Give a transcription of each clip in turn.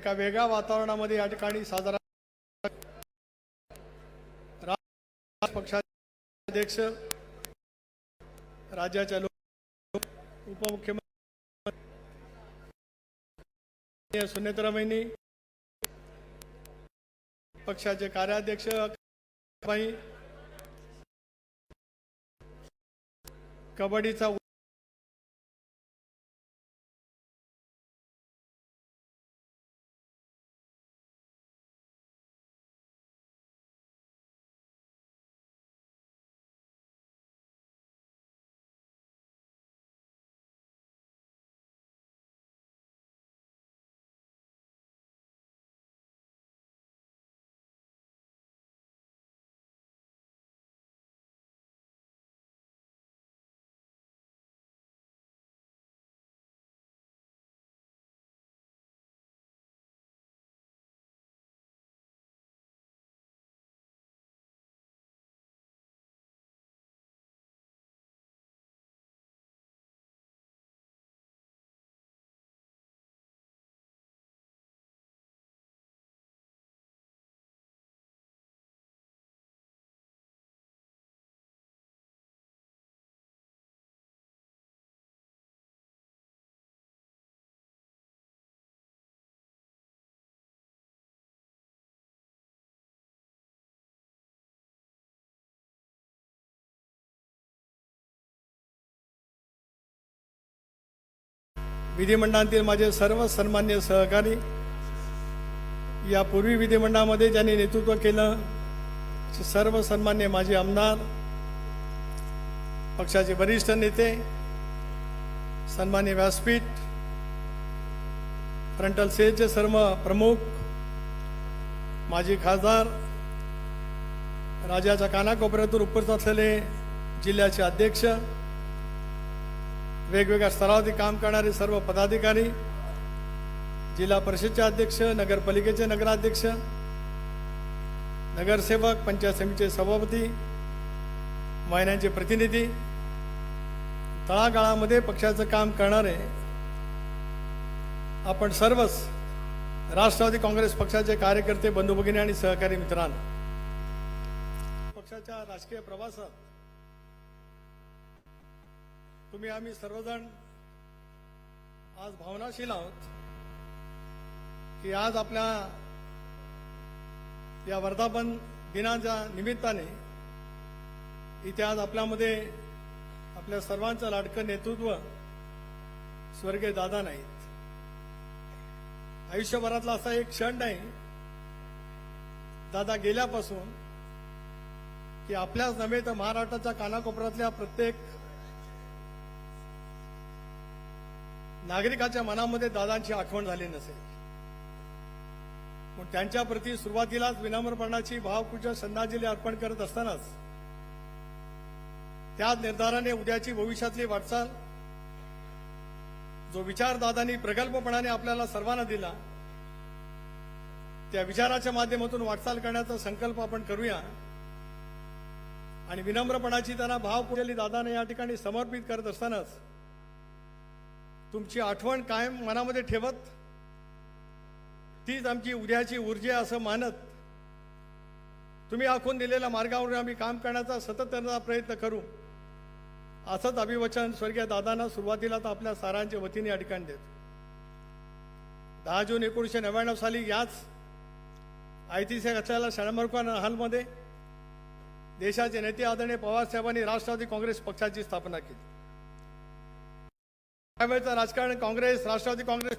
एका वेगळ्या वातावरणामध्ये या ठिकाणी साजरा पक्षाचे अध्यक्ष राज्याच्या उपमुख्यमंत्री सुनेत्राबाईंनी पक्षाचे कार्याध्यक्ष कबड्डीचा विधिमंडळातील माझे सर्व सन्मान्य सहकारी, यापूर्वी विधिमंडळामध्ये ज्यांनी नेतृत्व केलं सर्व सन्मान्य माजी आमदार, पक्षाचे वरिष्ठ नेते, सन्मान्य व्यासपीठ, फ्रंटल सेलचे सर्व प्रमुख, माजी खासदार, राज्याच्या कानाकोपऱ्यातून उपस्थित असलेले जिल्ह्याचे अध्यक्ष, वेगवेगळ्या स्तरावरती काम करणारे सर्व पदाधिकारी, जिल्हा परिषदचे अध्यक्ष, नगरपालिकेचे नगराध्यक्ष, नगरसेवक, पंचायत समितीचे सभापती, महिलांचे प्रतिनिधी, तळागाळामध्ये पक्षाचं काम करणारे आपण सर्वच राष्ट्रवादी काँग्रेस पक्षाचे कार्यकर्ते, बंधू भगिनी आणि सहकारी मित्रांनो, पक्षाच्या राजकीय प्रवासात तुम्ही आम्ही सर्वजण आज भावनाशील आहोत की आज आपल्या या वर्धापन दिनाच्या निमित्ताने इथे आज आपल्यामध्ये आपल्या सर्वांचं लाडकं नेतृत्व स्वर्गीय दादा नाहीत. आयुष्यभरातला असा एक क्षण नाही दादा गेल्यापासून की आपल्याच नव्हे तर महाराष्ट्राच्या कानाकोपऱ्यातल्या प्रत्येक नागरिकाच्या मनामध्ये दादांची आठवण झाली नसेल. पण त्यांच्या प्रती सुरुवातीलाच विनम्रपणाची भावपूर्ण श्रद्धांजली अर्पण करत असतानाच त्याच निर्धाराने उद्याची भविष्यातली वाटचाल जो विचार दादांनी प्रगल्भपणाने आपल्याला सर्वांना दिला त्या विचाराच्या माध्यमातून वाटचाल करण्याचा संकल्प आपण करूया आणि विनम्रपणाची त्यांना भावपूर्ण दादाने या ठिकाणी समर्पित करत असतानाच तुमची आठवण कायम मनामध्ये ठेवत तीच आमची उद्याची ऊर्जा असं मानत तुम्ही आखून दिलेल्या मार्गावर आम्ही काम करण्याचा सतत प्रयत्न करू असंच अभिवचन स्वर्गीय दादांना सुरुवातीला तर आपल्या सारांच्या वतीने या ठिकाणी देतो. 10 जून 1999 साली याच ऐतिहासिक असलेल्या शरणमरकर हॉलमध्ये देशाचे नेते आदरणीय पवारसाहेबांनी राष्ट्रवादी काँग्रेस पक्षाची स्थापना केली. त्यावेळेचं राजकारण काँग्रेस, राष्ट्रवादी काँग्रेस,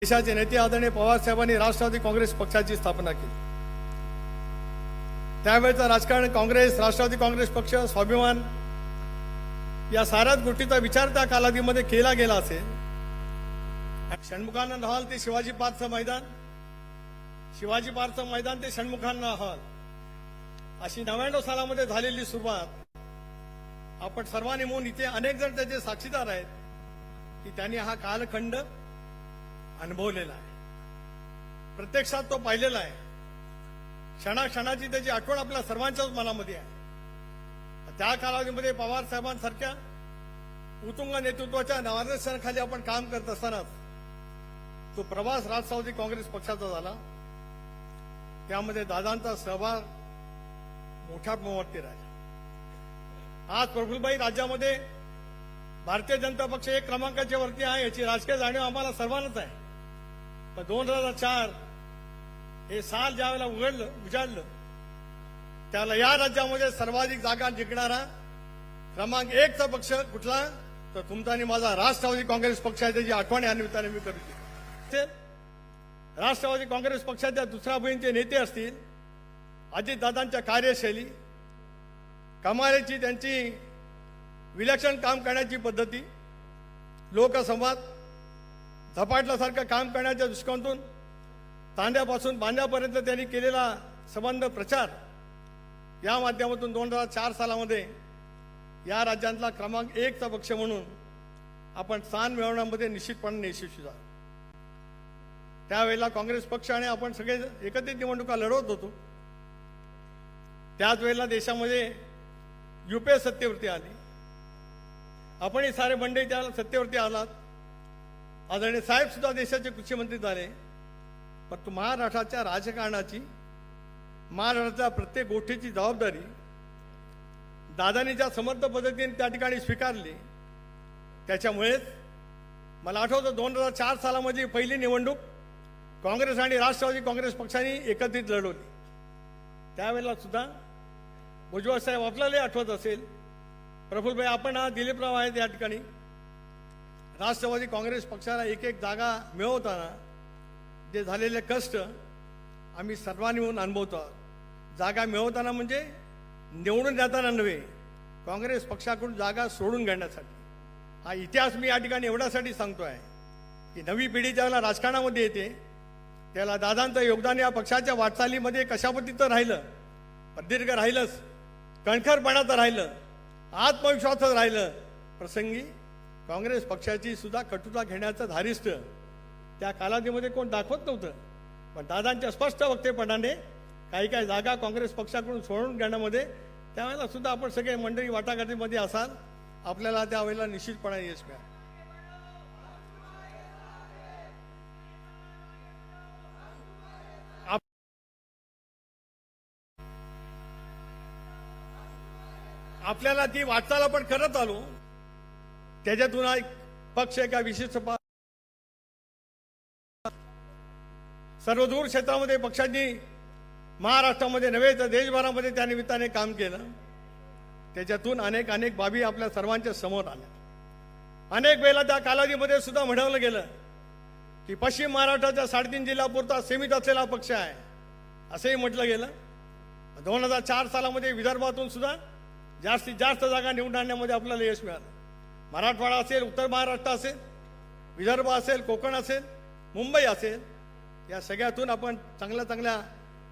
देशाचे नेते आदरणीय पवारसाहेबांनी राष्ट्रवादी काँग्रेस पक्षाची स्थापना केली. त्यावेळेचं राजकारण काँग्रेस, राष्ट्रवादी काँग्रेस पक्ष, स्वाभिमान या साऱ्याच गोष्टीचा विचार त्या कालावधीमध्ये केला गेला असेल. षण्मुखानंद हॉल ते शिवाजी पार्कचं मैदान, शिवाजी पार्कचं मैदान ते षण्मुखानंद हॉल अशी 99 सालामध्ये झालेली सुरुवात आपण सर्वांनी म्हणून इथे अनेक जण त्याचे साक्षीदार आहेत की त्यांनी हा कालखंड अनुभवलेला आहे, प्रत्यक्षात तो पाहिलेला आहे. क्षणाक्षणाची त्याची आठवण आपल्या सर्वांच्याच मनामध्ये आहे. त्या कालावधीमध्ये पवार साहेबांसारख्या उत्तुंग नेतृत्वाच्या मार्गदर्शनाखाली आपण काम करत असताना तो प्रवास राष्ट्रवादी काँग्रेस पक्षाचा झाला. त्यामध्ये दादांचा सहभाग मोठ्या प्रमाणावरती राहिला. आज प्रफुल्लभाई राज्यामध्ये भारतीय जनता पक्ष एक क्रमांकाच्या वरती आहे याची राजकीय जाणीव आम्हाला सर्वांनाच आहे. पण 2004 हे साल ज्यावेळेला उजाडलं त्याला या राज्यामध्ये सर्वाधिक जागा जिंकणारा क्रमांक 1 चा पक्ष कुठला तर तुमचा आणि माझा राष्ट्रवादी काँग्रेस पक्ष आहे. त्याची आठवण या निमित्ताने मी करू इच्छितो. राष्ट्रवादी काँग्रेस पक्षाच्या दुसऱ्या बहिणीचे नेते असतील, अजितदादांच्या कार्यशैली, कमालीची त्यांची विलक्षण काम करण्याची पद्धती, लोकसंवाद, झपाटल्यासारखं काम करण्याच्या दृष्टिकोनातून तांड्यापासून बांध्यापर्यंत त्यांनी केलेला संबंध प्रचार या माध्यमातून 2004 सालामध्ये या राज्यातला क्रमांक 1 चा पक्ष म्हणून आपण स्थान मिळवण्यामध्ये निश्चितपणे यशस्वी झालो. त्यावेळेला काँग्रेस पक्ष आणि आपण सगळे एकत्रित निवडणुका लढवत होतो. त्याच वेळेला देशामध्ये युपीए सत्तेवरती आली. आपणही सारे मंडळी त्या सत्तेवरती आलात. आदरणीय साहेब सुद्धा देशाचे कृषी मंत्री झाले. पण महाराष्ट्राच्या राजकारणाची, महाराष्ट्राच्या प्रत्येक गोष्टीची जबाबदारी दादांनी ज्या समर्थ पद्धतीने त्या ठिकाणी स्वीकारली त्याच्यामुळेच मला आठवतं 2004 सालामध्ये पहिली निवडणूक काँग्रेस आणि राष्ट्रवादी काँग्रेस पक्षांनी एकत्रित लढवली. त्यावेळेला सुद्धा भुजबळ साहेब आपल्यालाही आठवत असेल, प्रफुल्लभाई आपण दिलीपराव आहेत या ठिकाणी, राष्ट्रवादी काँग्रेस पक्षाला एक जागा मिळवताना जे झालेले कष्ट आम्ही सर्वांनी मिळून अनुभवतो आहोत. जागा मिळवताना म्हणजे निवडून जाताना नव्हे, काँग्रेस पक्षाकडून जागा सोडून घेण्यासाठी. हा इतिहास मी या ठिकाणी एवढ्यासाठी सांगतोय की नवी पिढी ज्यावेळेला राजकारणामध्ये येते त्याला दादांचं योगदान या पक्षाच्या वाटचालीमध्ये कशा पद्धतीचं राहिलं, प्रदीर्घ राहिलंच, कणखरपणाचं राहिलं, आत्मविश्वासाचं राहिलं. प्रसंगी काँग्रेस पक्षाची सुद्धा कटुता घेण्याचं धारिष्ट्य त्या कालावधीमध्ये कोण दाखवत नव्हतं. पण दादांच्या स्पष्ट वक्तेपणाने काही काही जागा काँग्रेस पक्षाकडून सोडून घेण्यामध्ये त्यावेळेला सुद्धा आपण सगळे मंडळी वाटाघाटीमध्ये असाल, आपल्याला त्यावेळेला निश्चितपणे यश मिळालं. आपल्याला ती वाटचाल आपण करत आलो. त्याच्यातून एक पक्ष एका विशिष्ट सर्वदूर क्षेत्रामध्ये पक्षांनी महाराष्ट्रामध्ये नव्हे तर देशभरामध्ये त्या निमित्ताने काम केलं. त्याच्यातून अनेक बाबी आपल्या सर्वांच्या समोर आल्या. अनेक वेळेला त्या कालावधीमध्ये सुद्धा म्हणवलं गेलं की पश्चिम महाराष्ट्राच्या 3.5 जिल्ह्यापुरता सीमित असलेला पक्ष आहे असंही म्हटलं गेलं. 2004 सालामध्ये विदर्भातून सुद्धा जास्तीत जास्त जागा निवडून आणण्यामध्ये आपल्याला यश मिळालं. मराठवाडा असेल, उत्तर महाराष्ट्र असेल, विदर्भ असेल, कोकण असेल, मुंबई असेल, या सगळ्यातून आपण चांगल्या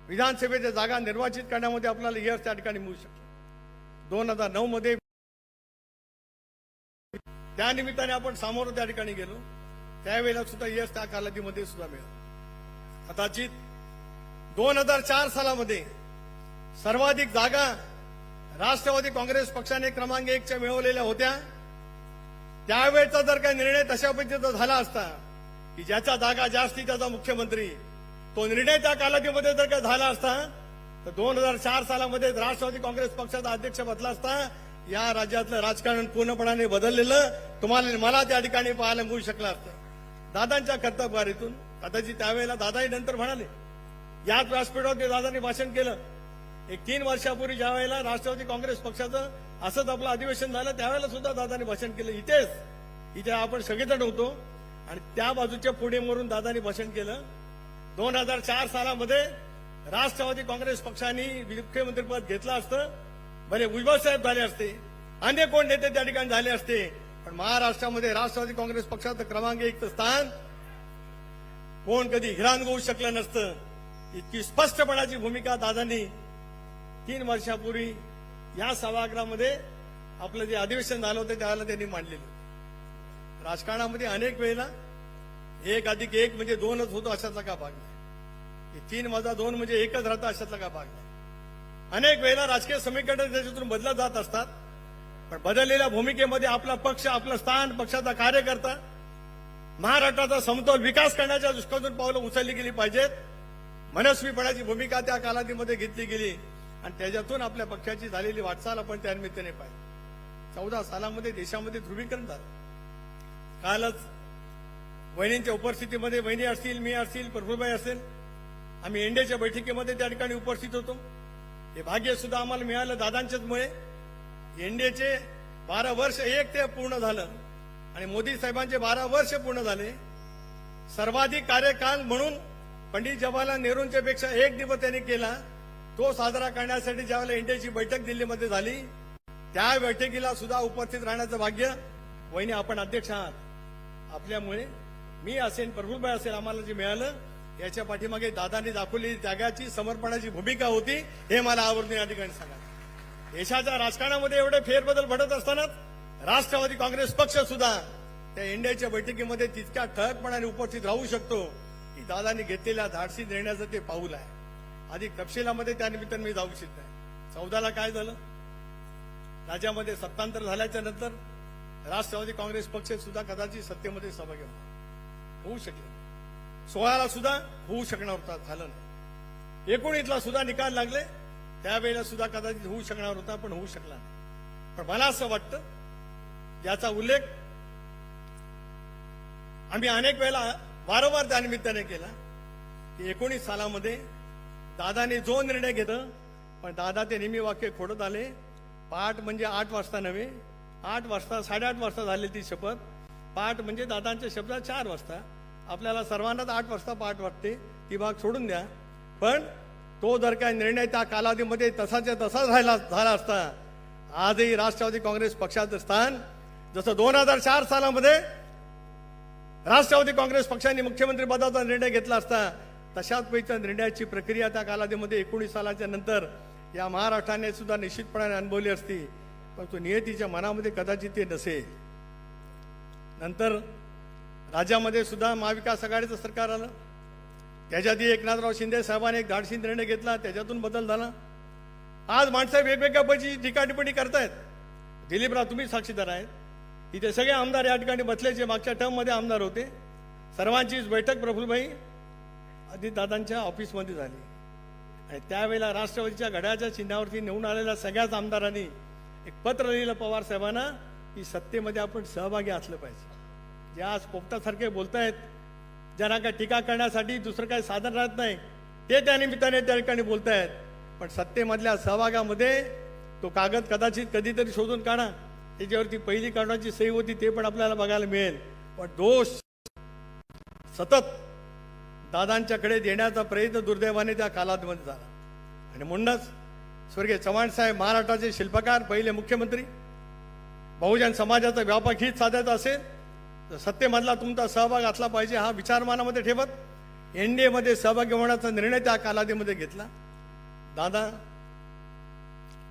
विधानसभेच्या जागा निर्वाचित करण्यामध्ये आपल्याला यश त्या ठिकाणी मिळू शकतो. 2009 मध्ये त्या निमित्ताने आपण सामोरं त्या ठिकाणी गेलो. त्यावेळेला सुद्धा यश त्या कालावधीमध्ये सुद्धा मिळालं. कदाचित 2004 सालामध्ये सर्वाधिक जागा राष्ट्रवादी काँग्रेस पक्षाने क्रमांक 1 च्या मिळवलेल्या होत्या. त्यावेळेचा जर काही निर्णय तशा पद्धतीचा झाला असता की ज्याचा जागा जास्ती त्याचा मुख्यमंत्री, तो निर्णय त्या कालावधीमध्ये जर काही झाला असता तर 2004 सालामध्ये राष्ट्रवादी काँग्रेस पक्षाचा अध्यक्ष बदला असता या राज्यातलं राजकारण पूर्णपणाने बदललेलं तुम्हाला मला त्या ठिकाणी पाहायला मिळू शकलं असतं. दादांच्या कर्तबगारीतून कदाचित त्यावेळेला दादाही नंतर म्हणाले, याच व्यासपीठावर दादांनी भाषण केलं. एक 3 वर्षापूर्वी ज्या वेळेला राष्ट्रवादी काँग्रेस पक्षाचं असंच आपलं अधिवेशन झालं त्यावेळेला सुद्धा दादांनी भाषण केलं. इथे आपण सगळेजण होतो आणि त्या बाजूच्या पुढे मरून दादांनी भाषण केलं. 2004 सालामध्ये राष्ट्रवादी काँग्रेस पक्षाने मुख्यमंत्रीपद घेतलं असतं, भले भुजबळ साहेब झाले असते, अन्य कोण नेते त्या ठिकाणी झाले असते, पण महाराष्ट्रामध्ये राष्ट्रवादी काँग्रेस पक्षाचं क्रमांक 1चं स्थान कोण कधी हिरानगवू शकलं नसतं. इतकी स्पष्टपणाची भूमिका दादांनी 3 वर्षापूर्वी या सभागृहामध्ये आपलं जे अधिवेशन झालं होतं त्यावेळेला त्यांनी मांडलेलं. राजकारणामध्ये अनेक वेळेला 1+1 म्हणजे 2च होतो अशातला का भाग नाही. 3+2 म्हणजे 1च राहतं अशातला का भाग नाही. अनेक वेळेला राजकीय समीकरण त्याच्यातून बदलत जात असतात. पण बदललेल्या भूमिकेमध्ये आपला पक्ष, आपलं स्थान, पक्षाचा कार्यकर्ता, महाराष्ट्राचा समतोल विकास करण्याच्या दृष्टीकोनातून पावलं उचलली गेली पाहिजेत. मनस्वीपणाची भूमिका त्या कालावधीमध्ये घेतली गेली आणि त्याच्यातून आपल्या पक्षाची झालेली वाटचाल आपण त्या निमित्ताने पाहिली. 14 सालामध्ये देशामध्ये ध्रुवीकरण झालं. कालच वहिनींच्या उपस्थितीमध्ये, वहिनी असतील, मी असतील, प्रफुल्लभाई असेल, आम्ही एनडीएच्या बैठकीमध्ये त्या ठिकाणी उपस्थित होतो. हे भाग्य सुद्धा आम्हाला मिळालं दादांच्याच मुळे. एनडीएचे 12 वर्ष एक ते पूर्ण झालं आणि मोदी साहेबांचे 12 वर्ष पूर्ण झाले. सर्वाधिक कार्यकाल म्हणून पंडित जवाहरलाल नेहरूंच्या पेक्षा एक दिवस त्यांनी केला. तो साजरा करण्यासाठी ज्यावेळेला एनडीएची बैठक दिल्लीमध्ये झाली, त्या बैठकीला सुद्धा उपस्थित राहण्याचं भाग्य वहिनी आपण अध्यक्ष आहात. आपल्यामुळे मी असेल, प्रफुल्लभाई असेल, आम्हाला जे मिळालं याच्या पाठीमागे दादांनी दाखवलेली त्यागाची, समर्पणाची भूमिका होती, हे मला आवर्जून या ठिकाणी सांगा. देशाच्या राजकारणामध्ये एवढे फेरबदल घडत असतानाच राष्ट्रवादी काँग्रेस पक्ष सुद्धा त्या एनडीएच्या बैठकीमध्ये तितक्या ठळकपणाने उपस्थित राहू शकतो की दादांनी घेतलेल्या धाडसी निर्णयाचं ते पाऊल आहे. अधिक तपशिलामध्ये त्या निमित्ताने मी जाऊ इच्छित नाही. 14ला काय झालं, राज्यामध्ये सत्तांतर झाल्याच्या नंतर राष्ट्रवादी काँग्रेस पक्ष सुद्धा कदाचित सत्तेमध्ये सहभागी होऊ शकले. 16ला सुद्धा होऊ शकणार होता, झालं नाही. 19ला सुद्धा निकाल लागले, त्यावेळेला सुद्धा कदाचित होऊ शकणार होता, पण होऊ शकला नाही. पण मला असं वाटतं, याचा उल्लेख आम्ही अनेक वेळेला वारंवार त्या निमित्ताने केला की 19 सालामध्ये दादाने जो निर्णय घेतला, पण दादा ते नेहमी वाक्य खोडत आले. पाठ म्हणजे 8 वाजता नव्हे, 8 वाजता 8:30 वाजता झाली ती शपथ. पाठ म्हणजे दादांच्या शब्दात 4 वाजता. आपल्याला सर्वांनाच 8 वाजता पाठ वाटते, ती भाग सोडून द्या. पण तो जर काय निर्णय त्या कालावधीमध्ये तसाच्या तसा झाला असता, आजही राष्ट्रवादी काँग्रेस पक्षाचं स्थान जसं 2004 सालामध्ये राष्ट्रवादी काँग्रेस पक्षाने मुख्यमंत्री पदाचा निर्णय घेतला असता, तशाच पैकी निर्णयाची प्रक्रिया त्या कालावधीमध्ये 19 सालाच्या नंतर या महाराष्ट्राने सुद्धा निश्चितपणाने अनुभवली असती. पण तो नियतीच्या मनामध्ये कदाचित ते नसेल. नंतर राज्यामध्ये सुद्धा महाविकास आघाडीचं सरकार आलं. त्याच्यातही एकनाथराव शिंदे साहेबांनी एक धाडसी निर्णय घेतला, त्याच्यातून बदल झाला. आज माणसं वेगवेगळ्या पैकी टीका टिप्पणी करतायत. दिलीपराव तुम्ही साक्षीदार आहेत. इथे सगळे आमदार या ठिकाणी बसले जे मागच्या टर्ममध्ये आमदार होते. सर्वांचीच बैठक प्रफुल्लभाई अजितदादांच्या ऑफिसमध्ये झाली आणि त्यावेळेला राष्ट्रवादीच्या घड्याळाच्या चिन्हावरती निवडून आलेल्या सगळ्याच आमदारांनी एक पत्र लिहिलं पवार साहेबांना की सत्तेमध्ये आपण सहभागी असलं पाहिजे. जे आज पोपटासारखे बोलतायत, ज्यांना काय टीका करण्यासाठी दुसरं काही साधन राहत नाही, ते त्या निमित्ताने त्या ठिकाणी बोलतायत. पण सत्तेमधल्या सहभागामध्ये तो कागद कदाचित कधीतरी शोधून काढा, त्याच्यावरती पहिली काढण्याची सही होती, ते पण आपल्याला बघायला मिळेल. पण दोष सतत दादांच्याकडे देण्याचा प्रयत्न दुर्दैवाने त्या कालावधीमध्ये झाला. आणि म्हणूनच स्वर्गीय चव्हाण साहेब महाराष्ट्राचे शिल्पकार, पहिले मुख्यमंत्री, बहुजन समाजाचा व्यापक हित साधायचा असेल तर सत्तेमधला तुमचा सहभाग असला पाहिजे, हा विचार मनामध्ये ठेवत एनडीएमध्ये सहभागी होण्याचा निर्णय त्या कालावधीमध्ये घेतला. दादा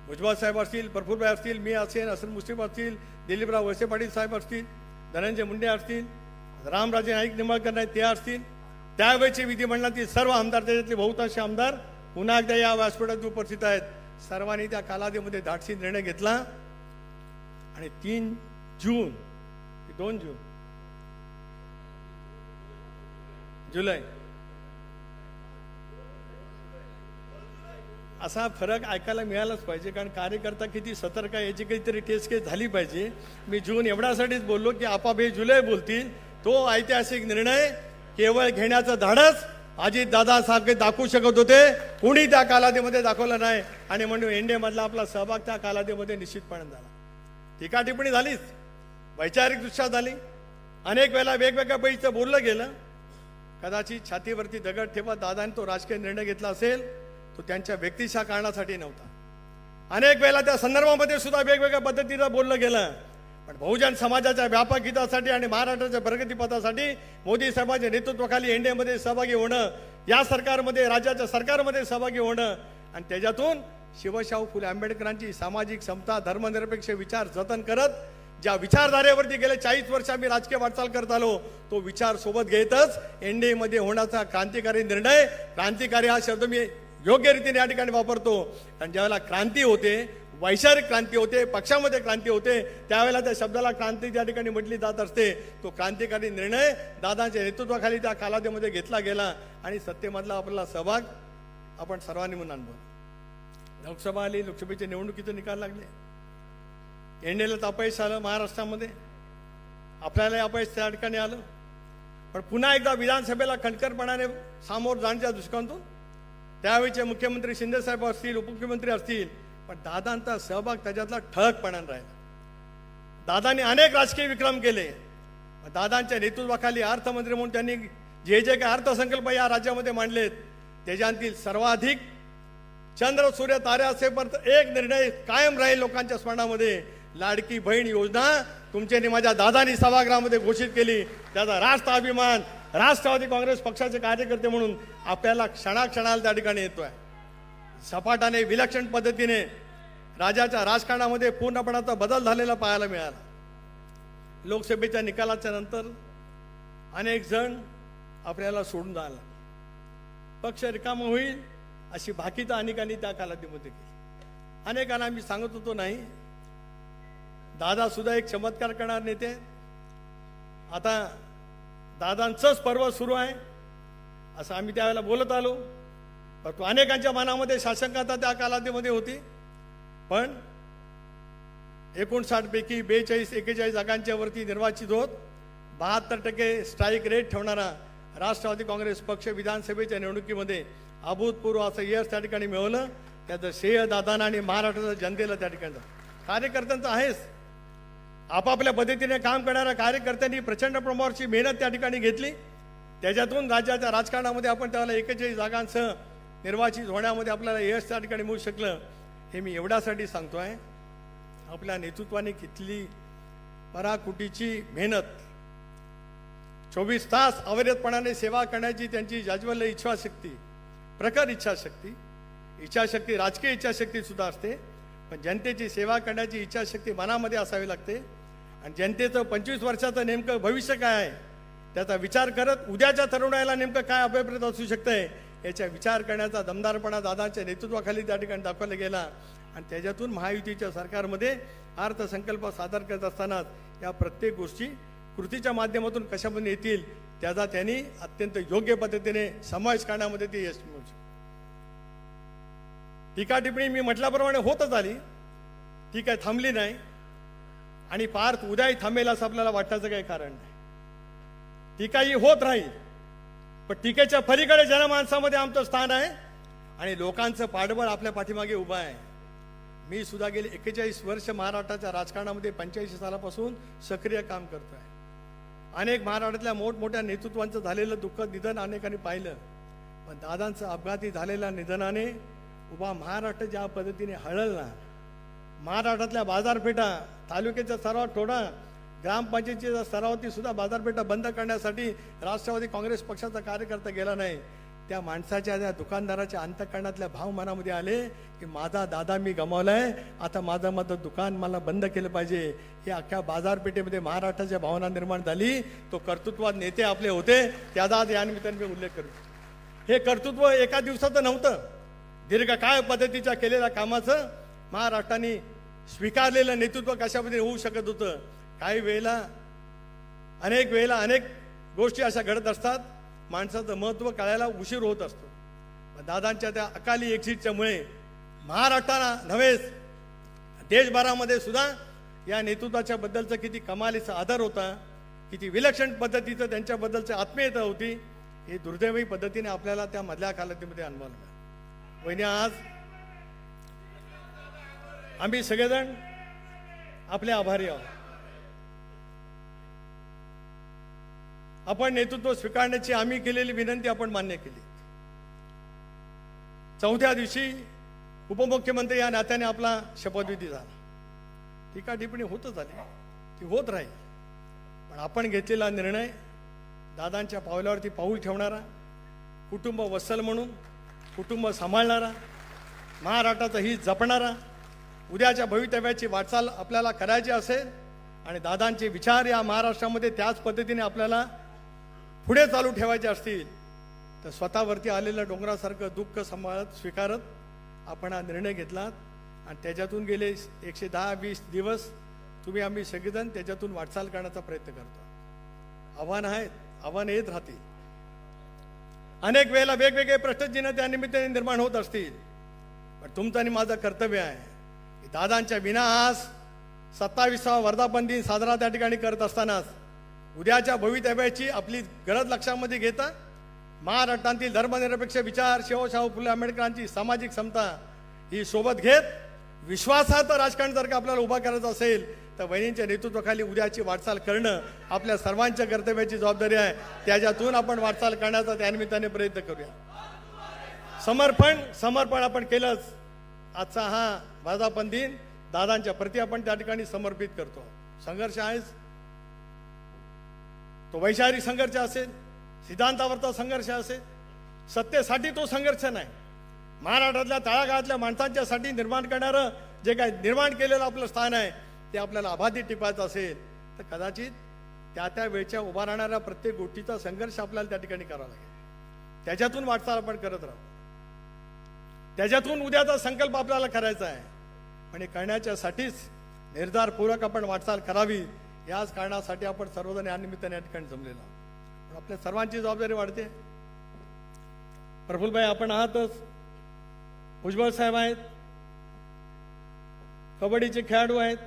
भुजबळ साहेब असतील, प्रफुल्लभाई असतील, मी असेल, हसन मुश्रीफ असतील, दिलीपराव वळसे पाटील साहेब असतील, धनंजय मुंडे असतील, रामराजे नाईक निंबाळकर नाईक ते असतील, त्यावेळेचे विधिमंडळातील सर्व आमदार, त्याच्यातले बहुतांश आमदार पुन्हा एकदा या व्यासपीठात उपस्थित आहेत. सर्वांनी त्या कालावधीमध्ये धाडसी निर्णय घेतला आणि 3 जून 2 जुलै असा फरक ऐकायला मिळालाच पाहिजे. कारण कार्यकर्ता किती सतर्क आहे याची काहीतरी टेस्ट केस झाली पाहिजे. मी जून एवढ्यासाठीच बोललो की आपापे जुलै बोलतील. तो ऐतिहासिक निर्णय केवळ घेण्याचं धाडस अजितदादा सारखे दाखवू शकत होते, कुणी त्या कालावधीमध्ये दाखवलं नाही. आणि म्हणून एनडीए मधला आपला सहभाग त्या कालावधीमध्ये निश्चितपणे झाला. टीका टिप्पणी झालीच, वैचारिक दृष्ट्या झाली, अनेक वेळेला वेगवेगळ्या पैकीचं बोललं गेलं. कदाचित छातीवरती दगड ठेवत दादाने तो राजकीय निर्णय घेतला असेल, तो त्यांच्या व्यक्तिशा कारणासाठी नव्हता. अनेक वेळेला त्या संदर्भामध्ये सुद्धा वेगवेगळ्या पद्धतीनं बोललं गेलं. पण बहुजन समाजाच्या व्यापक हितासाठी आणि महाराष्ट्राच्या प्रगतीपथासाठी मोदी साहेबांच्या नेतृत्वाखाली एनडीएमध्ये सहभागी होणं, या सरकारमध्ये, राज्याच्या सरकारमध्ये सहभागी होणं आणि त्याच्यातून शिवशाहू फुले आंबेडकरांची सामाजिक समता, धर्मनिरपेक्ष विचार जतन करत ज्या विचारधारेवरती गेले 40 वर्ष आम्ही राजकीय वाटचाल करत आलो, तो विचार सोबत घेतच एनडीएमध्ये होण्याचा क्रांतिकारी निर्णय, क्रांतिकारी हा शब्द मी योग्य रीतीने या ठिकाणी वापरतो. आणि ज्यावेळेला क्रांती होते वैचारिक क्रांती होते, पक्षामध्ये क्रांती होते, त्यावेळेला त्या शब्दाला क्रांती ज्या ठिकाणी म्हटली जात असते, तो क्रांतिकारी निर्णय दादांच्या नेतृत्वाखाली त्या कालावधीमध्ये घेतला गेला आणि सत्तेमधला आपला सहभाग आपण सर्वांनी म्हणून अनुभवला. लोकसभा आली, लोकसभेच्या निवडणुकीचे निकाल लागले, एनडीएला अपयश आलं महाराष्ट्रामध्ये, आपल्याला अपयश त्या ठिकाणी आलं. पण पुन्हा एकदा विधानसभेला खणखरपणाने सामोर जाण्याच्या दृष्टिकोनातून त्यावेळीचे मुख्यमंत्री शिंदेसाहेब असतील, उपमुख्यमंत्री असतील, पण दादांचा सहभाग त्याच्यातला ठळकपणाने राहिला. दादांनी अनेक राजकीय विक्रम केले. दादांच्या नेतृत्वाखाली अर्थमंत्री म्हणून त्यांनी जे जे काही अर्थसंकल्प या राज्यामध्ये मांडलेत, त्याच्यातील सर्वाधिक चंद्र सूर्य तारे असेपर्यंत एक निर्णय कायम राहील लोकांच्या स्मरणामध्ये, लाडकी बहीण योजना तुमच्यानी माझ्या दादांनी सभागृहामध्ये घोषित केली. त्याचा राष्ट्र अभिमान राष्ट्रवादी काँग्रेस पक्षाचे कार्यकर्ते म्हणून आपल्याला क्षणाक्षणाला त्या ठिकाणी येतोय. सपाटाने विलक्षण पद्धतीने राज्याच्या राजकारणामध्ये पूर्णपणाचा बदल झालेला पाहायला मिळाला. लोकसभेच्या निकालाच्या नंतर अनेक जण आपल्याला सोडून जायला, पक्ष रिकामा होईल अशी भाकीता अनेकांनी त्या कालावधीमध्ये केली. अनेकांना मी सांगत होतो नाही, दादा सुद्धा एक चमत्कार करणार नेते. आता दादांचंच पर्व सुरू आहे असं आम्ही त्यावेळेला बोलत आलो, परंतु अनेकांच्या मनामध्ये शासनकर्ता त्या कालावधीमध्ये होती. पण 59 पैकी 42-41 जागांच्या वरती निर्वाचित होत 72% स्ट्राईक रेट ठेवणारा राष्ट्रवादी काँग्रेस पक्ष विधानसभेच्या निवडणुकीमध्ये अभूतपूर्व असं यश त्या ठिकाणी मिळवलं. त्याचं श्रेय दादांना आणि महाराष्ट्राच्या जनतेला त्या ठिकाणी कार्यकर्त्यांचं आहेच. आपापल्या पद्धतीने काम करणाऱ्या कार्यकर्त्यांनी प्रचंड प्रमाणावरची मेहनत त्या ठिकाणी घेतली. त्याच्यातून राज्याच्या राजकारणामध्ये आपण त्याला 41 जागांसह निर्वाचित होण्यामध्ये आपल्याला यश त्या ठिकाणी मिळू शकलं. हे मी एवढ्यासाठी सांगतोय, आपल्या नेतृत्वाने कितली पराकुटीची मेहनत, 24 तास अविरतपणाने सेवा करण्याची त्यांची जाज्वल्य इच्छाशक्ती, प्रखर इच्छाशक्ती राजकीय इच्छाशक्ती सुद्धा असते, पण जनतेची सेवा करण्याची इच्छाशक्ती मनामध्ये असावी लागते. आणि जनतेचं 25 वर्षाचं नेमकं भविष्य काय आहे त्याचा विचार करत उद्याच्या तरुणाला नेमकं काय अभिप्रेत असू शकतंय याचा विचार करण्याचा दमदारपणा दादांच्या नेतृत्वाखाली त्या ठिकाणी दाखवला गेला. आणि त्याच्यातून महायुतीच्या सरकारमध्ये अर्थसंकल्प सादर करत असताना या प्रत्येक गोष्टी कृतीच्या माध्यमातून कशामध्ये येतील त्याचा त्यांनी अत्यंत योग्य पद्धतीने समावेश करण्यामध्ये ते यश मिळू शकते. टीका टिप्पणी मी म्हटल्याप्रमाणे होतच आली, ती काय थांबली नाही आणि पार्थ उद्याही थांबेल असं आपल्याला वाटण्याचं काही कारण नाही. टीका ही होत राहील, पण टीकेच्या पलीकडे जनमानसामध्ये आमचं स्थान आहे आणि लोकांचं पाठबळ आपल्या पाठीमागे उभं आहे. मी सुद्धा गेले 41 वर्ष महाराष्ट्राच्या राजकारणामध्ये 85 सालापासून सक्रिय काम करतोय. अनेक महाराष्ट्रातल्या मोठमोठ्या नेतृत्वांचं झालेलं दुःखद निधन अनेकांनी पाहिलं, पण दादांचं अपघाती झालेल्या निधनाने उभा महाराष्ट्र ज्या पद्धतीने हळलला, महाराष्ट्रातल्या बाजारपेठा, तालुक्याच्या सर्वात थोडा ग्रामपंचायतीच्या स्तरावरती सुद्धा बाजारपेठा बंद करण्यासाठी राष्ट्रवादी काँग्रेस पक्षाचा कार्यकर्ता गेला नाही. त्या माणसाच्या त्या दुकानदाराच्या अंतःकरणातल्या भाव मनामध्ये आले की माझा दादा मी गमावलाय, आता माझं दुकान मला बंद केलं पाहिजे. हे अख्ख्या बाजारपेठेमध्ये महाराष्ट्राच्या भावना निर्माण झाली. तो कर्तृत्वाद नेते आपले होते, त्याचा आज या निमित्ताने मी उल्लेख करतो. हे कर्तृत्व एका दिवसाचं नव्हतं, दीर्घकाळ पद्धतीच्या केलेल्या कामाचं महाराष्ट्राने स्वीकारलेलं नेतृत्व कशा पद्धतीने होऊ शकत होतं. काही वेळेला अनेक गोष्टी अशा घडत असतात, माणसाचं महत्त्व कळायला उशीर होत असतो. दादांच्या त्या अकाली एक्झिटच्यामुळे महाराष्ट्राला नव्हेच देशभरामध्ये सुद्धा या नेतृत्वाच्या बद्दलचं किती कमालीचा आदर होता, किती विलक्षण पद्धतीचं त्यांच्याबद्दलची आत्मीयता होती, हे दुर्दैवी पद्धतीने आपल्याला त्या मधल्या कालावधीमध्ये अनुभवलं मिळालं. वहिनी, आज आम्ही सगळेजण आपले आभारी आहोत. आपण नेतृत्व स्वीकारण्याची आम्ही केलेली विनंती आपण मान्य केली. 4थ्या दिवशी उपमुख्यमंत्री या नात्याने आपला शपथविधी झाला. टीका टिप्पणी होतच आली, ती होत राहील, पण आपण घेतलेला निर्णय दादांच्या पावलावरती पाऊल ठेवणारा, कुटुंब वत्सल म्हणून कुटुंब सांभाळणारा, महाराष्ट्राचं हित जपणारा, उद्याच्या भवितव्याची वाटचाल आपल्याला करायची असेल आणि दादांचे विचार या महाराष्ट्रामध्ये त्याच पद्धतीने आपल्याला पुढे चालू ठेवायचे असतील तर स्वतःवरती आलेलं डोंगरासारखं दुःख सांभाळत स्वीकारत आपण हा निर्णय घेतला. आणि त्याच्यातून गेले 110-20 दिवस तुम्ही आम्ही सगळेजण त्याच्यातून वाटचाल करण्याचा प्रयत्न करतो. आव्हान येत राहतील. अनेक वेळेला वेगवेगळे प्रश्नचिन्ह त्या निमित्ताने निर्माण होत असतील, पण तुमचं आणि माझं कर्तव्य आहे की दादांच्या विना आज 27वा वर्धापन दिन साजरा त्या ठिकाणी करत असतानाच उद्याच्या भवितव्याची आपली गरज लक्षामध्ये घेता महाराष्ट्रातील धर्मनिरपेक्ष विचार, शिवशाहू फुले आंबेडकरांची सामाजिक समता ही सोबत घेत विश्वासाचं राजकारण जर का आपल्याला उभा करायचं असेल तर वहिनींच्या नेतृत्वाखाली उद्याची वाटचाल करणं आपल्या सर्वांच्या कर्तव्याची जबाबदारी आहे. त्याच्यातून आपण वाटचाल करण्याचा त्यानिमित्ताने प्रयत्न करूया. समर्पण आपण केलंच. आजचा हा वर्धापन दिन दादांच्या प्रती आपण त्या ठिकाणी समर्पित करतो. संघर्ष आहेच, तो वैचारिक संघर्ष असेल, सिद्धांतावरचा संघर्ष असेल, सत्तेसाठी तो संघर्ष नाही, महाराष्ट्रातल्या तळागाळातल्या माणसांच्यासाठी निर्माण करणारं जे काय निर्माण केलेलं आपलं स्थान आहे ते आपल्याला अबाधित टिकवायचं असेल तर कदाचित त्या वेळच्या उभा राहणाऱ्या प्रत्येक गोष्टीचा संघर्ष आपल्याला त्या ठिकाणी करावा लागेल. त्याच्यातून वाटचाल आपण करत राहू. त्याच्यातून उद्याचा संकल्प आपल्याला करायचा आहे. पण हे करण्याच्यासाठीच निर्धारपूर्वक आपण वाटचाल करावी. याच कारणासाठी आपण सर्वजण या निमित्ताने या ठिकाणी जमलेलो आहोत. पण आपल्या सर्वांची जबाबदारी वाढते. प्रफुल्लभाई आपण आहातच, भुजबळ साहेब आहेत, कबड्डीचे खेळाडू आहेत,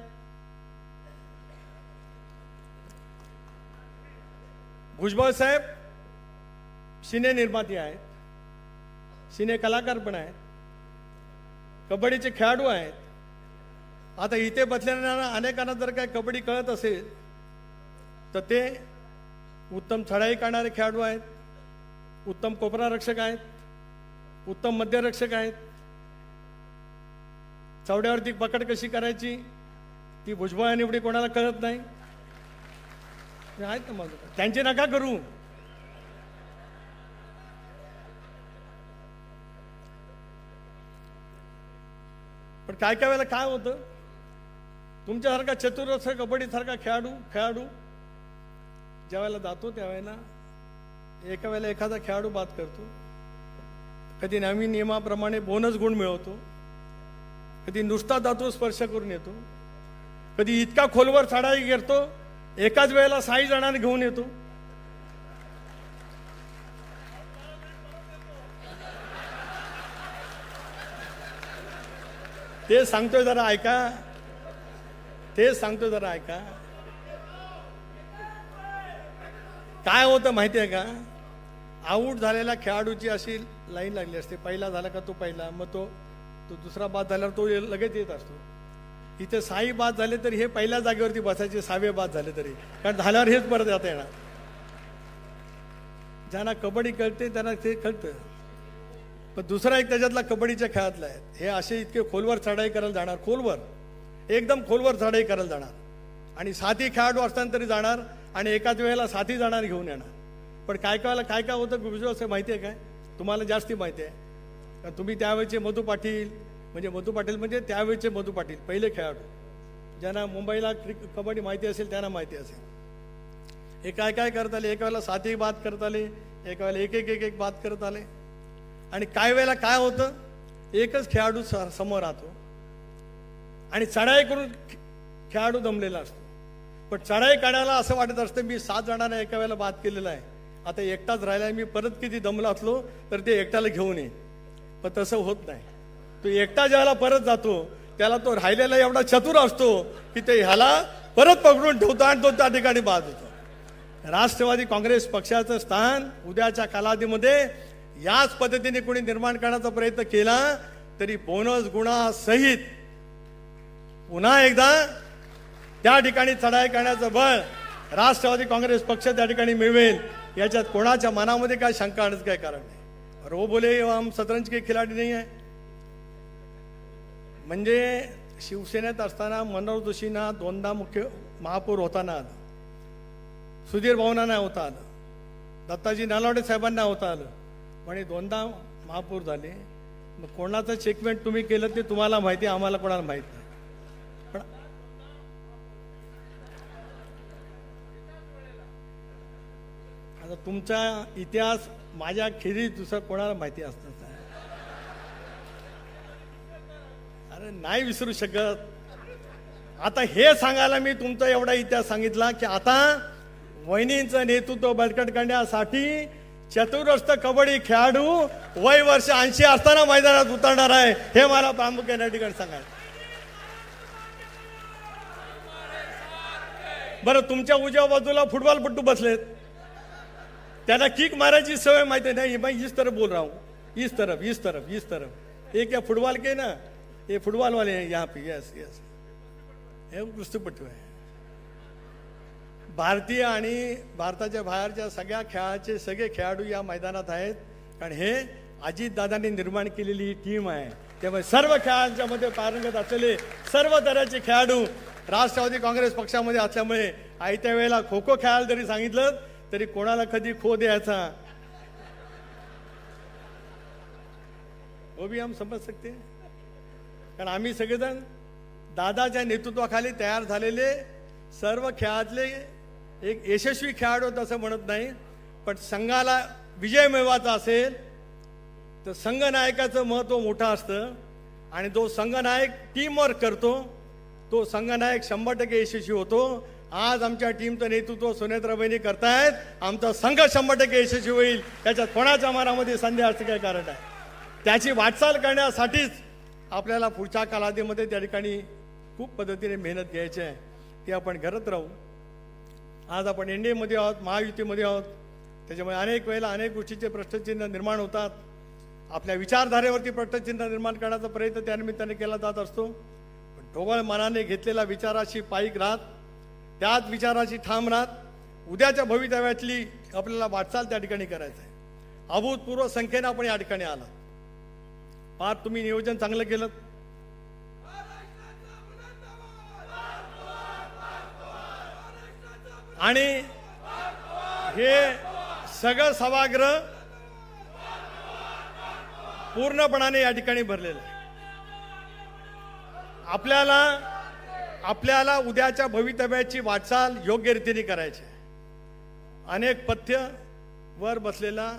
भुजबळ साहेब सिने निर्माते आहेत, सिने कलाकार पण आहेत, कबड्डीचे खेळाडू आहेत. आता इथे बसलेल्या अनेकांना जर काय कबड्डी कळत असेल तर ते उत्तम चढाई करणारे खेळाडू आहेत, उत्तम कोपरा रक्षक आहेत, उत्तम मध्यरक्षक आहेत. चवड्यावरती पकड कशी करायची ती भुजबळ आणि एवढी कोणाला कळत नाही. आहेत ना मग त्यांची नका करू. पण काय काय वेळेला काय होतं, तुमच्यासारखा चतुरस्र कबड्डीसारखा खेळाडू ज्या वेळेला जातो त्यावेळेला एका वेळेला एखादा खेळाडू बाद करतो, कधी नवीन नियमाप्रमाणे बोनस गुण मिळवतो, कधी नुसता जातो स्पर्श करून येतो, कधी इतका खोलवर चढाई करतो एकाच वेळेला 6 जणांना घेऊन येतो. ते सांगतोय जरा ऐका. काय होतं माहिती आहे का, आऊट झालेल्या खेळाडूची अशी लाईन लागली असते. पहिला झाला का तो पहिला, मग तो दुसरा बाद झाल्यावर तो लगेच येत असतो. इथे 6 बाद झाले तरी हे पहिल्या जागेवरती बसायचे, 6वे बाद झाले तरी, कारण झाल्यावर हेच परत जाता येणार. ज्यांना कबड्डी कळते त्यांना ते कळतं. पण दुसरा एक त्याच्यातला कबड्डीच्या खेळातला आहे, हे असे इतके खोलवर चढाई करायला जाणार, एकदम खोलवर चढाई करायला जाणार आणि 7ही खेळाडू असताना तरी जाणार आणि एकाच वेळेला 7ही जाणार घेऊन येणार. पण काय काय होतं गुरुजी असं माहिती आहे काय, तुम्हाला जास्ती माहिती आहे कारण तुम्ही त्यावेळेचे मधू पाटील म्हणजे त्यावेळेचे मधू पाटील पहिले खेळाडू, ज्यांना मुंबईला कबड्डी माहिती असेल त्यांना माहिती असेल. हे काय करत आले, एका वेळेला 7ही बाद करत आले, एका वेळेला एक बाद करत आले. आणि काय वेळेला काय होतं, एकच खेळाडू समोर राहतो आणि चढाई करून खेळाडू दमलेला असतो. पण चढाई काढायला असं वाटत असतं मी 7 जणांना एका वेळेला बाद केलेला आहे, आता एकटाच राहिला, मी परत किती दमला असलो तर ते एकट्याला घेऊन ये. पण तसं होत नाही. तो एकटा ज्याला परत जातो त्याला तो राहिलेला एवढा चतुर असतो की ते ह्याला परत पकडून ठेवतो आणि तो त्या ठिकाणी बाद होतो. राष्ट्रवादी काँग्रेस पक्षाचं स्थान उद्याच्या कालावधीमध्ये याच पद्धतीने कोणी निर्माण करण्याचा प्रयत्न केला तरी बोनस गुणासहित पुन्हा एकदा त्या ठिकाणी चढाई करण्याचं बळ राष्ट्रवादी काँग्रेस पक्ष त्या ठिकाणी मिळवेल. याच्यात कोणाच्या मनामध्ये काय शंका आणण्याचं काय कारण नाही. रो बोले हम शतरंज के खिलाडी नाही आहे. म्हणजे शिवसेनेत असताना मनोहर जोशींना 2दा मुख्य महापौर होताना आलं, सुधीर भाऊंना नाही होता आलं, दत्ताजी नालावडे साहेबांना होता आलं, पण 2दा महापौर झाले. मग कोणाचं चेकमेंट तुम्ही केलं ते तुम्हाला माहिती, आम्हाला कोणाला माहित नाही. पण आता तुमचा इतिहास माझ्या खेरीज दुसरं कोणाला माहिती असतं. अरे अरे नाही विसरू शकत. आता हे सांगायला मी तुमचा एवढा इतिहास सांगितला की आता वहिनींचं नेतृत्व बळकट करण्यासाठी चतुरस्र कबड्डी खेळाडू वय वर्ष 80 असताना मैदानात उतरणार आहे, हे मला प्रामुख्याने या ठिकाणी सांगायचं. बरं, तुमच्या उजव्या बाजूला फुटबॉलपट्टू बसलेत, त्याला किक मारायची सवय माहिती नाही. मैं इस तरफ बोल रहा हूँ, इस तरफ इस तरफ इस तरफ. एक या फुटबॉल के ना, ये फुटबॉल वाले हैं यहाँ पे. यस यस, हे कुस्तीपट्टू आहे. भारतीय आणि भारताच्या बाहेरच्या सगळ्या खेळाचे सगळे खेळाडू या मैदानात आहेत, कारण हे अजितदादांनी निर्माण केलेली ही टीम आहे. त्यामुळे सर्व खेळांच्या मध्ये पारंगत असलेले सर्व तऱ्हेचे खेळाडू राष्ट्रवादी काँग्रेस पक्षामध्ये असल्यामुळे आयत्या वेळेला खो खो खेळायला जरी सांगितलं तरी कोणाला कधी खो द्यायचा वो भी हम समज सकते, कारण आम्ही सगळेजण दादाच्या नेतृत्वाखाली तयार झालेले सर्व खेळातले एक यशस्वी खेळाडू तसं म्हणत नाही, पण संघाला विजय मिळवायचा असेल तर संघनायकाचं महत्त्व मोठं असतं आणि जो संघनायक टीमवर्क करतो तो संघनायक 100% यशस्वी होतो. आज आमच्या टीमचं नेतृत्व सुनेत्राबाईंनी करतायत, आमचा संघ 100% यशस्वी होईल, त्याच्यात कोणाच्या मनामध्ये संदेह असं काय कारण आहे. त्याची वाटचाल करण्यासाठीच आपल्याला पुढच्या कालावधीमध्ये त्या ठिकाणी खूप पद्धतीने मेहनत घ्यायची आहे, ती आपण करत राहू. आज आपण एनडीएमध्ये आहोत, महायुतीमध्ये आहोत, त्याच्यामुळे अनेक वेळेला अनेक गोष्टीचे प्रश्नचिन्ह निर्माण होतात. आपल्या विचारधारेवरती प्रश्नचिन्ह निर्माण करण्याचा प्रयत्न त्यानिमित्ताने केला जात असतो, पण ढोबळ मनाने घेतलेल्या विचाराशी पायीक राहत, त्याच विचाराशी ठाम राहत, उद्याच्या भवितव्यातली आपल्याला वाटचाल त्या ठिकाणी करायचं आहे. अभूतपूर्व संख्येने आपण या ठिकाणी आलात, फार तुम्ही नियोजन चांगलं केलं. आणि हे सगळं सभागृह पूर्णपणाने या ठिकाणी भरलेलं आहे. आपल्याला उद्याच्या भवितव्याची वाटचाल योग्य रीतीने करायची आहे. अनेक पथ्य वर बसलेला,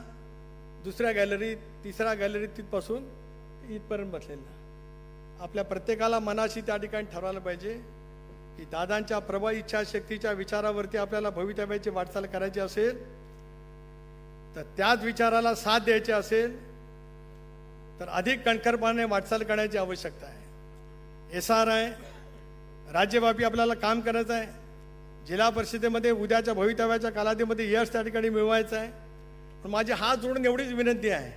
दुसऱ्या गॅलरीत, तिसऱ्या गॅलरीत तिथपासून इथपर्यंत बसलेला, आपल्या प्रत्येकाला मनाशी त्या ठिकाणी ठरवायला पाहिजे की दादांच्या प्रबळ इच्छाशक्तीच्या विचारावरती आपल्याला भवितव्याची वाटचाल करायची असेल तर त्याच विचाराला साथ द्यायची असेल तर अधिक कणखरपणाने वाटचाल करण्याची आवश्यकता आहे. SR आहे, राज्यव्यापी आपल्याला काम करायचं आहे. जिल्हा परिषदेमध्ये उद्याच्या भवितव्याच्या कालावधीमध्ये यश त्या ठिकाणी मिळवायचं आहे. पण माझी हात जोडून एवढीच विनंती आहे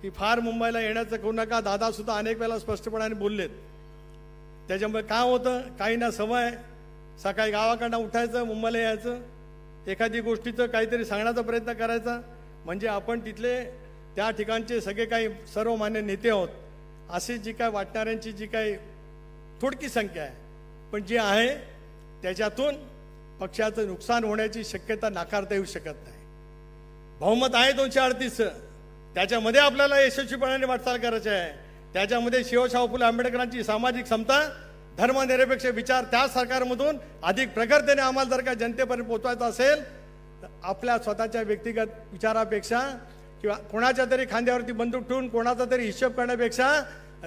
की फार मुंबईला येण्याचं करू नका. दादासुद्धा अनेक वेळेला स्पष्टपणाने बोललेत. त्याच्यामुळे काय होतं, काही ना सवय सकाळी गावाकडनं उठायचं, मुंबईला यायचं, एखादी गोष्टीचं काहीतरी सांगण्याचा प्रयत्न करायचा, म्हणजे आपण तिथले त्या ठिकाणचे सगळे काही सर्वमान्य नेते आहोत अशी जी काय वाटणाऱ्यांची जी काही थोडकी संख्या आहे, पण जी आहे त्याच्यातून पक्षाचं नुकसान होण्याची शक्यता नाकारता येऊ शकत नाही. बहुमत आहे 238, त्याच्यामध्ये आपल्याला यशस्वीपणाने वाटचाल करायची आहे. त्याच्यामध्ये शिवशाहू फुले आंबेडकरांची सामाजिक समता, धर्मनिरपेक्ष विचार त्या सरकारमधून अधिक प्रखरतेने आम्हाला जर का जनतेपर्यंत पोहोचवायचं असेल तर आपल्या स्वतःच्या व्यक्तिगत विचारापेक्षा किंवा कोणाच्या तरी खांद्यावरती बंदूक ठेवून कोणाचा तरी हिशोब करण्यापेक्षा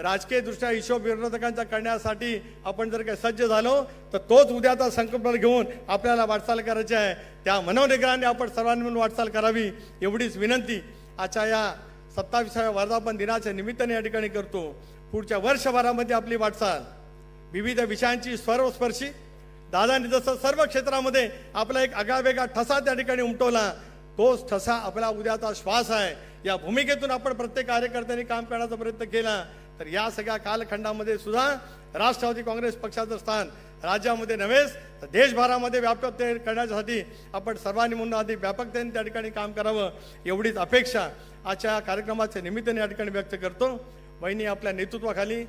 राजकीय दृष्ट्या हिशोब विरोधकांचा करण्यासाठी आपण जर काही सज्ज झालो तर तोच उद्याचा संकल्प घेऊन आपल्याला वाटचाल करायची आहे. त्या मनोनिग्रहाने आपण सर्वांनी मिळून वाटचाल करावी एवढीच विनंती आजच्या या 27व्या वर्धापन दिनाच्या निमित्ताने या ठिकाणी करतो. पुढच्या वर्षभरामध्ये आपली वाटचाल विविध विषयांची सर्वस्पर्शी, दादांनी जसं सर्व क्षेत्रामध्ये आपला एक आगळावेगळा ठसा त्या ठिकाणी उमटवला, तोच ठसा आपला उद्याचा श्वास आहे. या भूमिकेतून आपण प्रत्येक कार्यकर्त्यांनी काम करण्याचा प्रयत्न केला तर या सगळ्या कालखंडामध्ये सुद्धा राष्ट्रवादी काँग्रेस पक्षाचं स्थान राज्यामध्ये नव्हेच तर देशभरामध्ये व्यापक करण्यासाठी आपण सर्वांनी म्हणून अधिक व्यापकतेने त्या ठिकाणी काम करावं एवढीच अपेक्षा आजच्या कार्यक्रमाच्या निमित्ताने या ठिकाणी व्यक्त करतो. वहिनी आपल्या नेतृत्वाखाली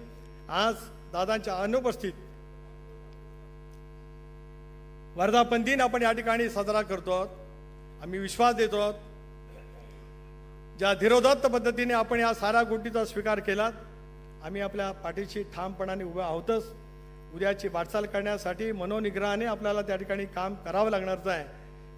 आज दादांच्या अनुपस्थित वर्धापन दिन आपण या ठिकाणी साजरा करतो आहोत. आम्ही विश्वास देतो आहोत ज्या धीरोदात्त पद्धतीने आपण या साऱ्या गोष्टीचा स्वीकार केला, आम्ही आपल्या पाठीशी ठामपणाने उभे आहोतच. उद्याची वाटचाल करण्यासाठी मनोनिग्रहाने आपल्याला त्या ठिकाणी काम करावं लागणारच आहे.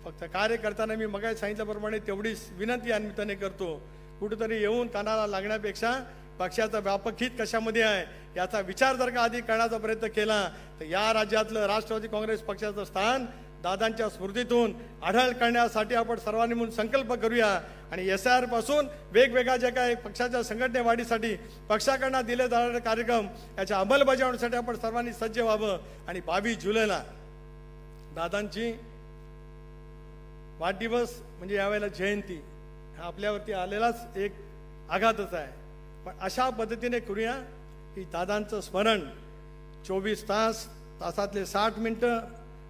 फक्त कार्य करताना मी मगाशी सांगितल्याप्रमाणे तेवढीच विनंती या निमित्ताने करतो, कुठेतरी येऊन कानाला लागण्यापेक्षा पक्षाचं व्यापक हित कशामध्ये आहे याचा विचार जर का आधी करण्याचा प्रयत्न केला तर या राज्यातलं राष्ट्रवादी काँग्रेस पक्षाचं स्थान दादांच्या स्मृतीतून अढळ करण्यासाठी आपण सर्वांनी मिळून संकल्प करूया आणि SIR पासून वेगवेगळ्या जे काही पक्षाच्या संघटने वाढीसाठी पक्षाकडनं दिले जाणारे कार्यक्रम याच्या अंमलबजावणीसाठी आपण सर्वांनी सज्ज व्हावं आणि 22 जुलैला दादांची वाढदिवस म्हणजे यावेळेला जयंती हा आपल्यावरती आलेलाच एक आघातच आहे, पण अशा पद्धतीने करूया की दादांचं स्मरण 24 तास, तासातले 60 मिनिटं,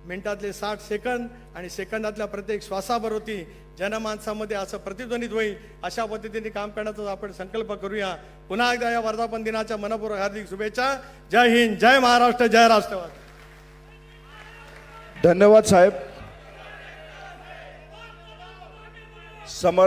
मिनिटातले 60 सेकंद आणि सेकंदातल्या प्रत्येक श्वासाबरोबर जनमानसामध्ये असं प्रतिध्वनित होईल अशा पद्धतीने काम करण्याचा आपण संकल्प करूया. पुन्हा एकदा या वर्धापन दिनाच्या मनपूर्वक हार्दिक शुभेच्छा. जय हिंद, जय महाराष्ट्र, जय राष्ट्रवाद. धन्यवाद साहेब. समर